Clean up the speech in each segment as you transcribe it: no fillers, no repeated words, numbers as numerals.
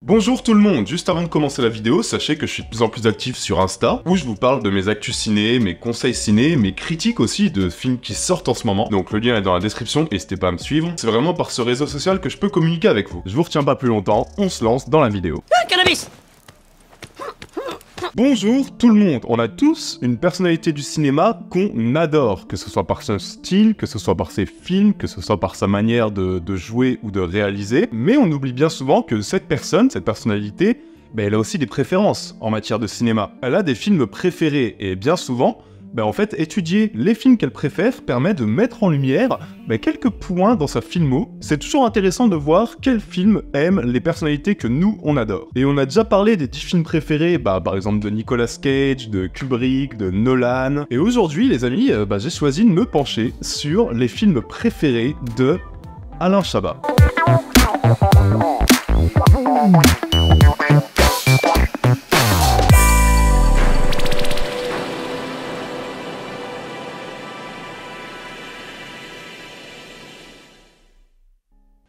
Bonjour tout le monde, juste avant de commencer la vidéo, sachez que je suis de plus en plus actif sur Insta, où je vous parle de mes actus ciné, mes conseils ciné, mes critiques aussi de films qui sortent en ce moment. Donc le lien est dans la description, n'hésitez pas à me suivre. C'est vraiment par ce réseau social que je peux communiquer avec vous. Je vous retiens pas plus longtemps, on se lance dans la vidéo. Cannabis! Bonjour tout le monde, on a tous une personnalité du cinéma qu'on adore, que ce soit par son style, que ce soit par ses films, que ce soit par sa manière de jouer ou de réaliser, mais on oublie bien souvent que cette personne, cette personnalité, elle a aussi des préférences en matière de cinéma. Elle a des films préférés, et bien souvent, en fait, étudier les films qu'elle préfère permet de mettre en lumière quelques points dans sa filmo. C'est toujours intéressant de voir quels films aiment les personnalités que nous, on adore. Et on a déjà parlé des 10 films préférés, par exemple de Nicolas Cage, de Kubrick, de Nolan. Et aujourd'hui, les amis, j'ai choisi de me pencher sur les films préférés de Alain Chabat.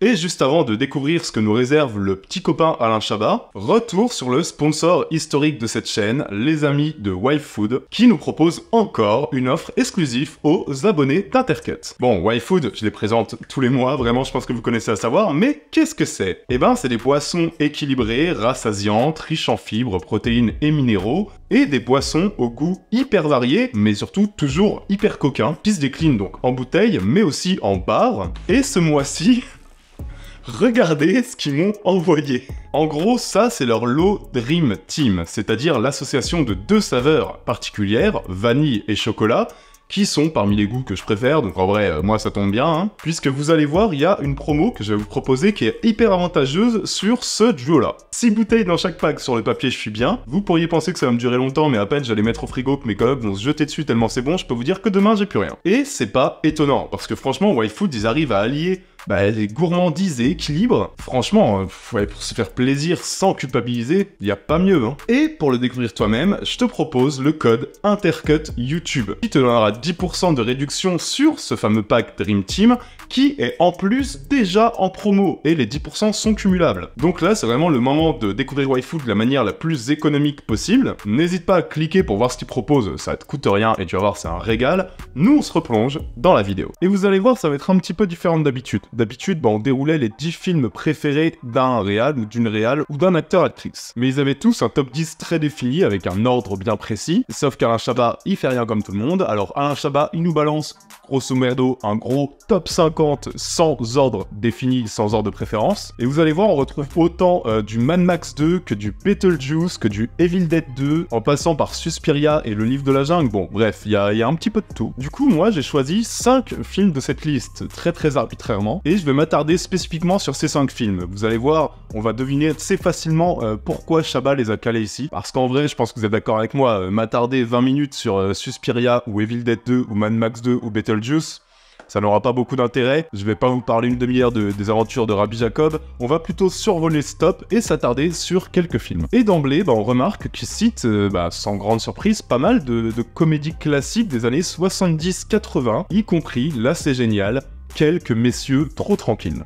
Et juste avant de découvrir ce que nous réserve le petit copain Alain Chabat, retour sur le sponsor historique de cette chaîne, les amis de YFood, qui nous propose encore une offre exclusive aux abonnés d'Intercut. Bon, YFood, je les présente tous les mois, vraiment je pense que vous connaissez à savoir, mais qu'est-ce que c'est? C'est des boissons équilibrées, rassasiantes, riches en fibres, protéines et minéraux, et des boissons au goût hyper varié, mais surtout toujours hyper coquin, qui se déclinent donc en bouteille, mais aussi en bar, et ce mois-ci... Regardez ce qu'ils m'ont envoyé. En gros, ça, c'est leur lot Dream Team, c'est-à-dire l'association de 2 saveurs particulières, vanille et chocolat, qui sont parmi les goûts que je préfère, donc en vrai, moi ça tombe bien, puisque vous allez voir, il y a une promo que je vais vous proposer qui est hyper avantageuse sur ce duo-là. 6 bouteilles dans chaque pack sur le papier, je suis bien. Vous pourriez penser que ça va me durer longtemps, mais à peine j'allais mettre au frigo que mes collègues vont se jeter dessus tellement c'est bon, je peux vous dire que demain j'ai plus rien. Et c'est pas étonnant, parce que franchement, YFood, ils arrivent à allier les gourmandises et équilibre, franchement, pour se faire plaisir sans culpabiliser, y a pas mieux, Et pour le découvrir toi-même, je te propose le code INTERCUT YouTube, qui te donnera 10% de réduction sur ce fameux pack Dream Team, qui est en plus déjà en promo, et les 10% sont cumulables. Donc là, c'est vraiment le moment de découvrir YFood de la manière la plus économique possible. N'hésite pas à cliquer pour voir ce qu'ils proposent, ça te coûte rien, et tu vas voir, c'est un régal. Nous, on se replonge dans la vidéo. Et vous allez voir, ça va être un petit peu différent d'habitude. D'habitude, on déroulait les 10 films préférés d'un réal ou d'une réal ou d'un acteur-actrice. Mais ils avaient tous un top 10 très défini avec un ordre bien précis. Sauf qu'Alain Chabat, il fait rien comme tout le monde. Alors Alain Chabat, il nous balance grosso merdo un gros top 50 sans ordre défini, sans ordre de préférence. Et vous allez voir, on retrouve autant du Mad Max 2 que du Beetlejuice, que du Evil Dead 2, en passant par Suspiria et le Livre de la Jungle. Bon, bref, il y a un petit peu de tout. Du coup, moi, j'ai choisi 5 films de cette liste, très arbitrairement. Et je vais m'attarder spécifiquement sur ces 5 films. Vous allez voir, on va deviner assez facilement pourquoi Chabat les a calés ici. Parce qu'en vrai, je pense que vous êtes d'accord avec moi, m'attarder 20 minutes sur Suspiria ou Evil Dead 2 ou Mad Max 2 ou Beetlejuice, ça n'aura pas beaucoup d'intérêt. Je vais pas vous parler une demi-heure des aventures de Rabbi Jacob. On va plutôt survoler Stop et s'attarder sur quelques films. Et d'emblée, on remarque qu'il cite, sans grande surprise, pas mal de comédies classiques des années 70-80, y compris, là c'est génial, Quelques messieurs trop tranquilles.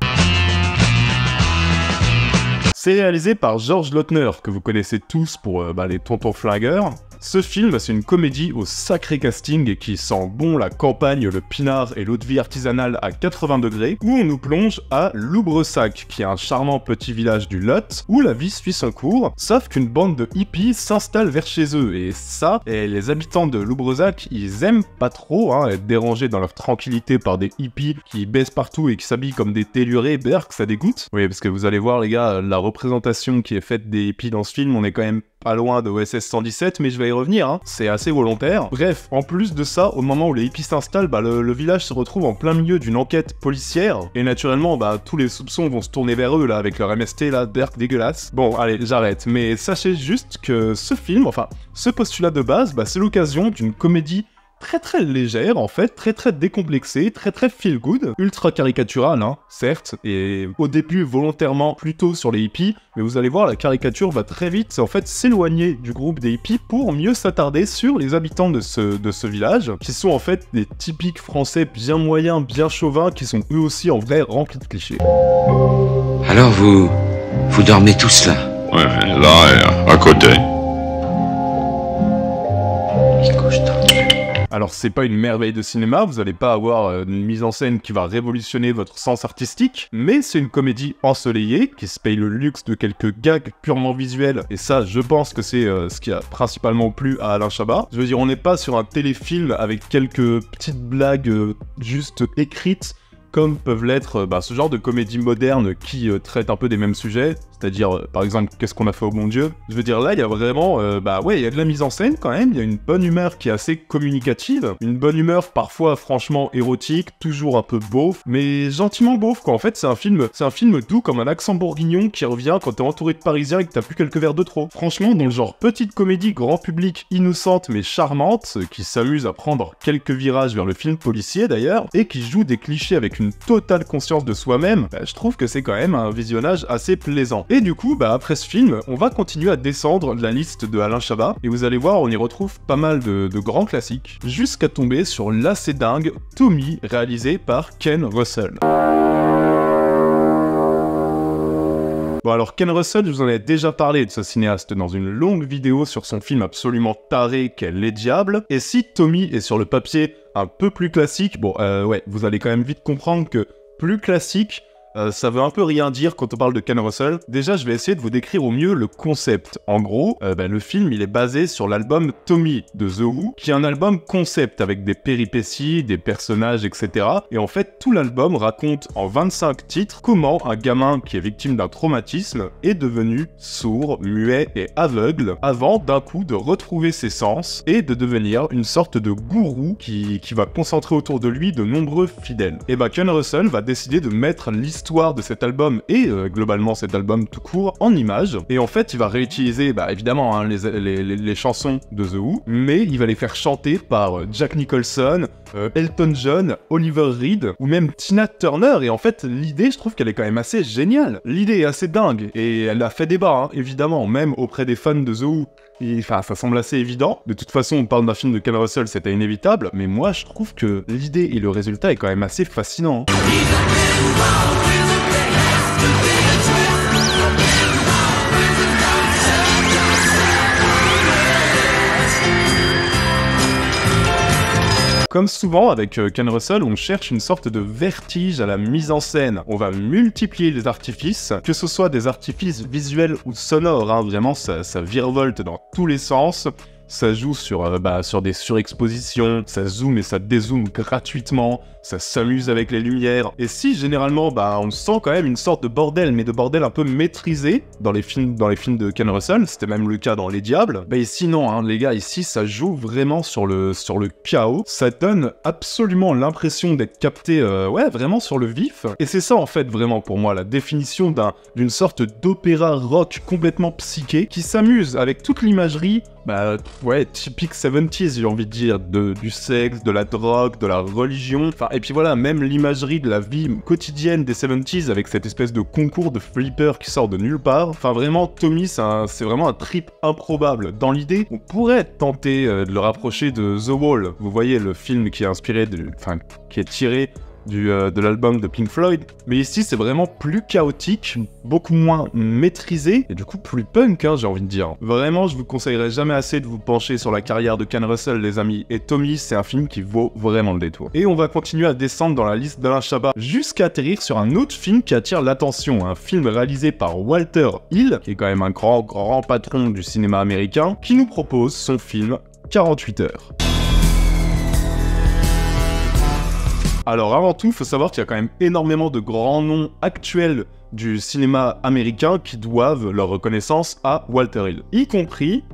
C'est réalisé par Georges Lautner, que vous connaissez tous pour les tontons flingueurs. Ce film, c'est une comédie au sacré casting et qui sent bon la campagne, le pinard et l'eau de vie artisanale à 80 degrés, où on nous plonge à Loubresac, qui est un charmant petit village du Lot, où la vie suit son cours, sauf qu'une bande de hippies s'installe vers chez eux, et ça, les habitants de Loubresac, ils aiment pas trop être dérangés dans leur tranquillité par des hippies qui baissent partout et qui s'habillent comme des tellurés, que ça dégoûte. Oui, parce que vous allez voir les gars, la représentation qui est faite des hippies dans ce film, on est quand même pas loin de OSS 117, mais je vais y revenir, c'est assez volontaire. Bref, en plus de ça, au moment où les hippies s'installent, le village se retrouve en plein milieu d'une enquête policière, et naturellement, tous les soupçons vont se tourner vers eux, là, avec leur MST, là, dégueulasse. Bon, allez, j'arrête, mais sachez juste que ce film, ce postulat de base, c'est l'occasion d'une comédie très légère en fait, très décomplexée, très feel good, ultra caricaturale certes, et au début volontairement plutôt sur les hippies, mais vous allez voir la caricature va très vite en fait s'éloigner du groupe des hippies pour mieux s'attarder sur les habitants de ce village, qui sont en fait des typiques français bien moyens, bien chauvins, qui sont eux aussi en vrai remplis de clichés. Alors vous dormez tous là? Ouais, là, à côté. Alors c'est pas une merveille de cinéma, vous allez pas avoir une mise en scène qui va révolutionner votre sens artistique, mais c'est une comédie ensoleillée qui se paye le luxe de quelques gags purement visuels, et ça je pense que c'est ce qui a principalement plu à Alain Chabat. Je veux dire, on n'est pas sur un téléfilm avec quelques petites blagues juste écrites, comme peuvent l'être ce genre de comédie moderne qui traite un peu des mêmes sujets, c'est-à-dire par exemple qu'est-ce qu'on a fait au bon Dieu. Je veux dire, là il y a vraiment, il y a de la mise en scène quand même, il y a une bonne humeur qui est assez communicative, une bonne humeur parfois franchement érotique, toujours un peu beauf, mais gentiment beauf quoi. En fait c'est un film doux comme un accent bourguignon qui revient quand t'es entouré de Parisiens et que t'as plus quelques verres de trop. Franchement, dans le genre petite comédie grand public innocente mais charmante, qui s'amuse à prendre quelques virages vers le film policier d'ailleurs, et qui joue des clichés avec une totale conscience de soi-même, je trouve que c'est quand même un visionnage assez plaisant. Et du coup, après ce film, on va continuer à descendre la liste de Alain Chabat, et vous allez voir, on y retrouve pas mal de grands classiques, jusqu'à tomber sur l'assez dingue Tommy, réalisé par Ken Russell. Bon alors Ken Russell, je vous en ai déjà parlé de ce cinéaste dans une longue vidéo sur son film absolument taré qu'est Les Diables, et si Tommy est sur le papier un peu plus classique, vous allez quand même vite comprendre que plus classique, ça veut un peu rien dire quand on parle de Ken Russell. Déjà, je vais essayer de vous décrire au mieux le concept. En gros, le film, il est basé sur l'album Tommy de The Who, qui est un album concept avec des péripéties, des personnages, etc. Et en fait, tout l'album raconte en 25 titres comment un gamin qui est victime d'un traumatisme est devenu sourd, muet et aveugle avant d'un coup de retrouver ses sens et de devenir une sorte de gourou qui va concentrer autour de lui de nombreux fidèles. Et Ken Russell va décider de mettre l'histoire de cet album et globalement cet album tout court en images, et en fait il va réutiliser évidemment les chansons de The Who, mais il va les faire chanter par Jack Nicholson, Elton John, Oliver Reed ou même Tina Turner. Et en fait l'idée, je trouve qu'elle est quand même assez géniale, l'idée est assez dingue et elle a fait débat évidemment, même auprès des fans de The Who. Ça semble assez évident. De toute façon, on parle d'un film de Ken Russell, c'était inévitable, mais moi je trouve que l'idée et le résultat est quand même assez fascinant. Comme souvent avec Ken Russell, on cherche une sorte de vertige à la mise en scène. On va multiplier les artifices, que ce soit des artifices visuels ou sonores, vraiment ça virevolte dans tous les sens. Ça joue sur des surexpositions, ça zoome et ça dézoome gratuitement, ça s'amuse avec les lumières. Et si généralement on sent quand même une sorte de bordel, mais de bordel un peu maîtrisé dans les films de Ken Russell, c'était même le cas dans Les Diables, ici non, les gars, ici ça joue vraiment sur le chaos, ça donne absolument l'impression d'être capté, vraiment sur le vif. Et c'est ça en fait vraiment pour moi la définition d'une sorte d'opéra rock complètement psyché qui s'amuse avec toute l'imagerie typique 70s, j'ai envie de dire, du sexe, de la drogue, de la religion, et puis voilà, même l'imagerie de la vie quotidienne des 70s avec cette espèce de concours de flipper qui sort de nulle part. Vraiment, Tommy, c'est vraiment un trip improbable. Dans l'idée, on pourrait tenter de le rapprocher de The Wall. Vous voyez, le film qui est inspiré qui est tiré de l'album de Pink Floyd, mais ici c'est vraiment plus chaotique, beaucoup moins maîtrisé, et du coup plus punk, j'ai envie de dire. Vraiment, je vous conseillerais jamais assez de vous pencher sur la carrière de Ken Russell, les amis, et Tommy, c'est un film qui vaut vraiment le détour. Et on va continuer à descendre dans la liste d'Alain Chabat, jusqu'à atterrir sur un autre film qui attire l'attention, un film réalisé par Walter Hill, qui est quand même un grand patron du cinéma américain, qui nous propose son film 48 heures. Alors avant tout, il faut savoir qu'il y a quand même énormément de grands noms actuels du cinéma américain qui doivent leur reconnaissance à Walter Hill, y compris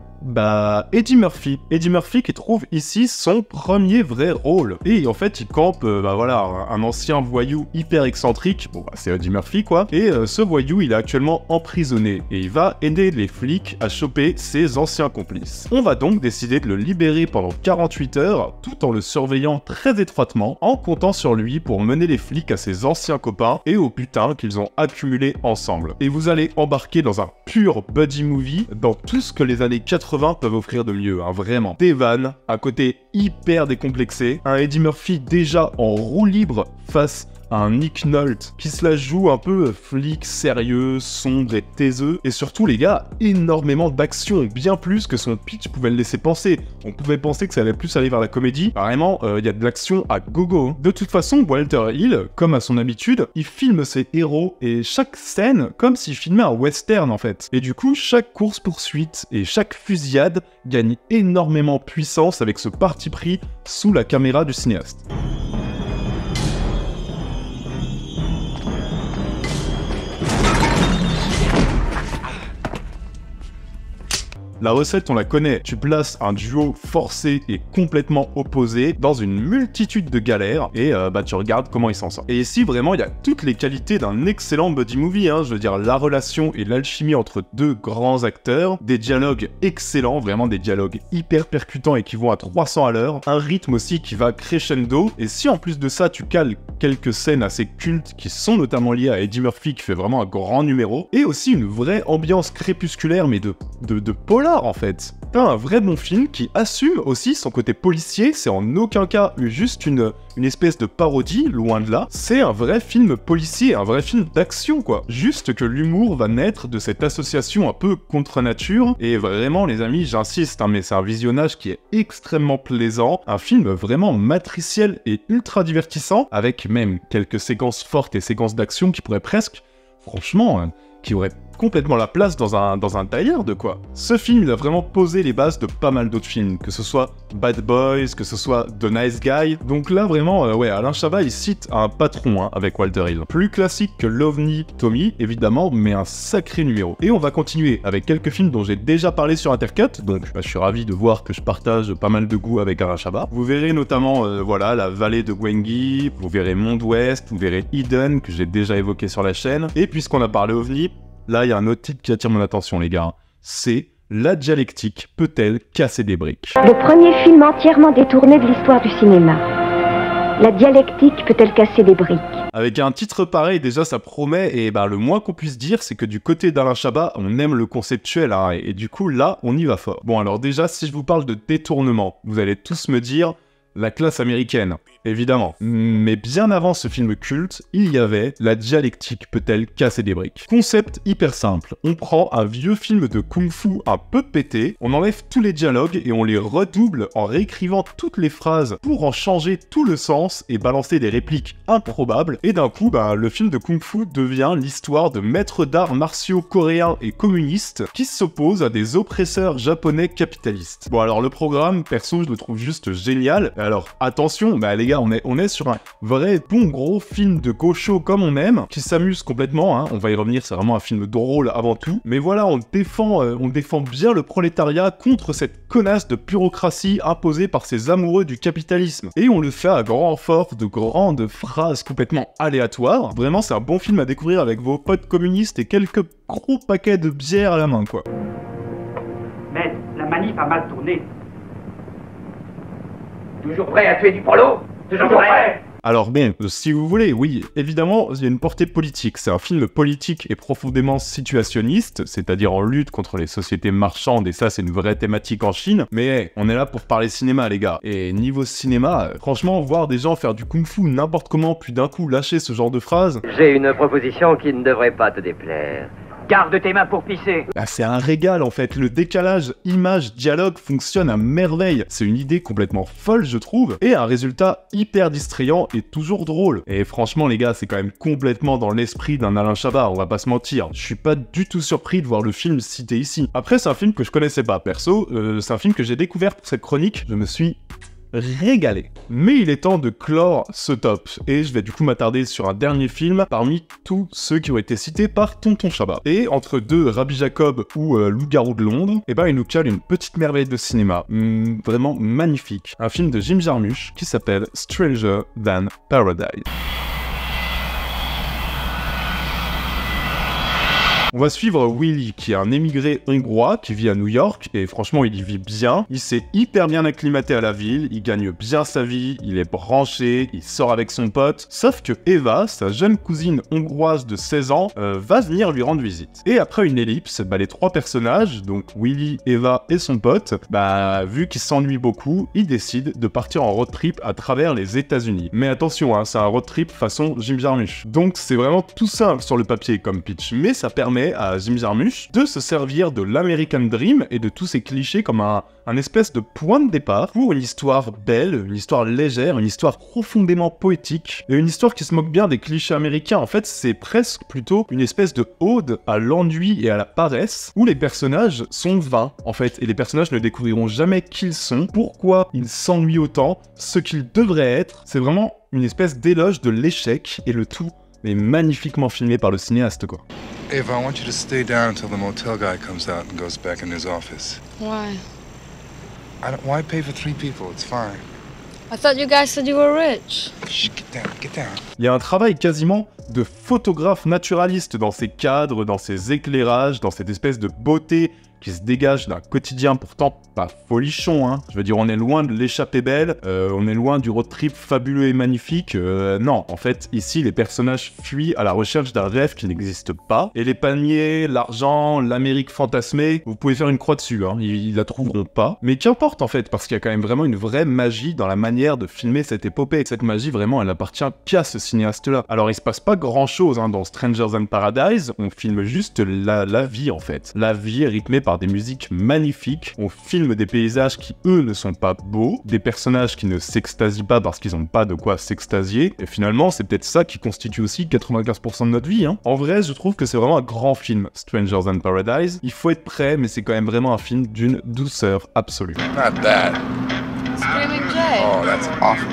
Eddie Murphy. Eddie Murphy qui trouve ici son premier vrai rôle. Et en fait, il campe, un ancien voyou hyper excentrique. C'est Eddie Murphy, quoi. Et ce voyou, il est actuellement emprisonné. Et il va aider les flics à choper ses anciens complices. On va donc décider de le libérer pendant 48 heures, tout en le surveillant très étroitement, en comptant sur lui pour mener les flics à ses anciens copains et au butin qu'ils ont accumulé ensemble. Et vous allez embarquer dans un pur buddy movie, dans tout ce que les années 80 peuvent offrir de mieux, vraiment. Des vannes, un côté hyper décomplexé, un Eddie Murphy déjà en roue libre face un Nick Nolte qui se la joue un peu flic sérieux, sombre et taiseux, et surtout les gars, énormément d'action, bien plus que son pitch pouvait le laisser penser. On pouvait penser que ça allait plus aller vers la comédie, vraiment, il y a de l'action à gogo. De toute façon, Walter Hill, comme à son habitude, il filme ses héros et chaque scène comme s'il filmait un western en fait. Et du coup, chaque course-poursuite et chaque fusillade gagne énormément de puissance avec ce parti pris sous la caméra du cinéaste. La recette, on la connaît. Tu places un duo forcé et complètement opposé dans une multitude de galères et tu regardes comment ils s'en sortent. Et ici, vraiment, il y a toutes les qualités d'un excellent buddy movie. Je veux dire, la relation et l'alchimie entre deux grands acteurs, des dialogues excellents, vraiment des dialogues hyper percutants et qui vont à 300 à l'heure, un rythme aussi qui va crescendo. Et si en plus de ça, tu cales quelques scènes assez cultes qui sont notamment liées à Eddie Murphy qui fait vraiment un grand numéro, et aussi une vraie ambiance crépusculaire mais de polar en fait. T'as un vrai bon film qui assume aussi son côté policier, c'est en aucun cas juste une espèce de parodie, loin de là. C'est un vrai film policier, un vrai film d'action quoi. Juste que l'humour va naître de cette association un peu contre nature, et vraiment les amis, j'insiste, mais c'est un visionnage qui est extrêmement plaisant, un film vraiment matriciel et ultra divertissant, avec même quelques séquences fortes et séquences d'action qui pourraient presque, franchement, qui auraient complètement la place dans un die-hard quoi. Ce film, il a vraiment posé les bases de pas mal d'autres films, que ce soit Bad Boys, que ce soit The Nice Guy. Donc là, vraiment, Alain Chabat, il cite un patron avec Walter Hill. Plus classique que l'OVNI Tommy, évidemment, mais un sacré numéro. Et on va continuer avec quelques films dont j'ai déjà parlé sur Intercut, donc je suis ravi de voir que je partage pas mal de goûts avec Alain Chabat. Vous verrez notamment, La Vallée de Gwengi, vous verrez Monde Ouest, vous verrez Eden, que j'ai déjà évoqué sur la chaîne. Et puisqu'on a parlé OVNI, là, il y a un autre titre qui attire mon attention, les gars. C'est La dialectique peut-elle casser des briques? Le premier film entièrement détourné de l'histoire du cinéma. La dialectique peut-elle casser des briques? Avec un titre pareil, déjà, ça promet, et le moins qu'on puisse dire, c'est que du côté d'Alain Chabat, on aime le conceptuel, et du coup, là, on y va fort. Bon, alors déjà, si je vous parle de détournement, vous allez tous me dire... La classe américaine, évidemment. Mais bien avant ce film culte, il y avait La dialectique peut-elle casser des briques. Concept hyper simple. On prend un vieux film de kung-fu un peu pété, on enlève tous les dialogues et on les redouble en réécrivant toutes les phrases pour en changer tout le sens et balancer des répliques improbables. Et d'un coup, le film de kung-fu devient l'histoire de maîtres d'arts martiaux coréens et communistes qui s'opposent à des oppresseurs japonais capitalistes. Bon alors le programme, perso, je le trouve juste génial. Alors, attention, les gars, on est sur un vrai bon gros film de gaucho comme on aime, qui s'amuse complètement, on va y revenir, c'est vraiment un film drôle avant tout, mais voilà, on défend bien le prolétariat contre cette connasse de bureaucratie imposée par ces amoureux du capitalisme. Et on le fait à grand renfort de grandes phrases complètement aléatoires. Vraiment, c'est un bon film à découvrir avec vos potes communistes et quelques gros paquets de bière à la main, quoi. Mais la manif a mal tourné. Toujours prêt à tuer du prolo? Toujours prêt? Alors bien, si vous voulez, oui, évidemment, il y a une portée politique. C'est un film politique et profondément situationniste, c'est-à-dire en lutte contre les sociétés marchandes, et ça, c'est une vraie thématique en Chine. Mais on est là pour parler cinéma, les gars. Et niveau cinéma, franchement, voir des gens faire du kung-fu n'importe comment, puis d'un coup lâcher ce genre de phrases... J'ai une proposition qui ne devrait pas te déplaire. Garde tes mains pour pisser. C'est un régal en fait, le décalage image-dialogue fonctionne à merveille. C'est une idée complètement folle je trouve, et un résultat hyper distrayant et toujours drôle. Et franchement les gars, c'est quand même complètement dans l'esprit d'un Alain Chabat, on va pas se mentir. Je suis pas du tout surpris de voir le film cité ici. Après c'est un film que je connaissais pas, perso, c'est un film que j'ai découvert pour cette chronique, je me suis... régalé. Mais il est temps de clore ce top, et je vais du coup m'attarder sur un dernier film parmi tous ceux qui ont été cités par Tonton Chabat. Et entre deux Rabbi Jacob ou Loup-garou de Londres, il nous cale une petite merveille de cinéma, vraiment magnifique. Un film de Jim Jarmusch qui s'appelle Stranger Than Paradise. On va suivre Willy, qui est un émigré hongrois qui vit à New York, et franchement il y vit bien, il s'est hyper bien acclimaté à la ville, il gagne bien sa vie, il est branché, il sort avec son pote, sauf que Eva, sa jeune cousine hongroise de 16 ans, va venir lui rendre visite. Et après une ellipse, les trois personnages, donc Willy, Eva et son pote, vu qu'ils s'ennuient beaucoup, ils décident de partir en road trip à travers les États-Unis. Mais attention, hein, c'est un road trip façon Jim Jarmusch. Donc c'est vraiment tout simple sur le papier comme pitch, mais ça permet à Jim Jarmusch de se servir de l'American Dream et de tous ces clichés comme un espèce de point de départ pour une histoire belle, une histoire légère, une histoire profondément poétique, et une histoire qui se moque bien des clichés américains. En fait, c'est presque plutôt une espèce de ode à l'ennui et à la paresse, où les personnages sont vains, en fait, et les personnages ne découvriront jamais qui ils sont, pourquoi ils s'ennuient autant, ce qu'ils devraient être. C'est vraiment une espèce d'éloge de l'échec, et le tout est magnifiquement filmé par le cinéaste, quoi. Ava, I want you to stay down until the motel guy comes out and goes back in his office. Why? Why pay for 3 people? It's fine. I thought you guys said you were rich. Shh, get down. Il y a un travail quasiment de photographe naturaliste dans ces cadres, dans ces éclairages, dans cette espèce de beauté qui se dégage d'un quotidien pourtant pas folichon, hein. Je veux dire, on est loin de l'échappée belle, on est loin du road trip fabuleux et magnifique, non, en fait, ici, les personnages fuient à la recherche d'un rêve qui n'existe pas, et les paniers, l'argent, l'Amérique fantasmée, vous pouvez faire une croix dessus, hein, ils la trouveront pas, mais qu'importe, en fait, parce qu'il y a quand même vraiment une vraie magie dans la manière de filmer cette épopée, et cette magie, vraiment, elle appartient qu'à ce cinéaste-là. Alors, il se passe pas grand-chose, hein, dans Strangers in Paradise, on filme juste la vie, en fait. La vie est rythmée par des musiques magnifiques, on filme des paysages qui, eux, ne sont pas beaux, des personnages qui ne s'extasient pas parce qu'ils n'ont pas de quoi s'extasier, et finalement, c'est peut-être ça qui constitue aussi 95% de notre vie, hein. En vrai, je trouve que c'est vraiment un grand film, Strangers in Paradise. Il faut être prêt, mais c'est quand même vraiment un film d'une douceur absolue. Not that. Screaming Jay. Oh, that's awful.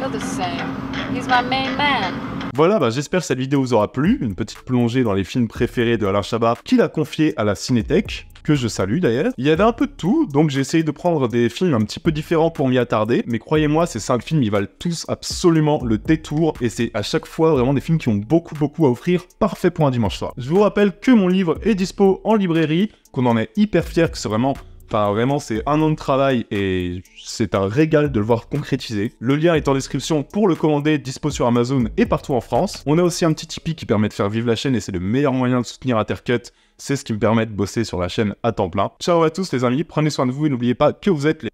You're the same. He's my main man. Voilà, j'espère que cette vidéo vous aura plu, une petite plongée dans les films préférés de Alain Chabat qu'il a confié à la Cinétech, que je salue d'ailleurs. Il y avait un peu de tout, donc j'ai essayé de prendre des films un petit peu différents pour m'y attarder, mais croyez-moi, ces 5 films, ils valent tous absolument le détour, et c'est à chaque fois vraiment des films qui ont beaucoup à offrir, parfait pour un dimanche soir. Je vous rappelle que mon livre est dispo en librairie, qu'on en est hyper fiers, que c'est vraiment... Enfin, vraiment, c'est un an de travail et c'est un régal de le voir concrétiser. Le lien est en description pour le commander, dispo sur Amazon et partout en France. On a aussi un petit Tipeee qui permet de faire vivre la chaîne et c'est le meilleur moyen de soutenir Intercut. C'est ce qui me permet de bosser sur la chaîne à temps plein. Ciao à tous les amis, prenez soin de vous et n'oubliez pas que vous êtes les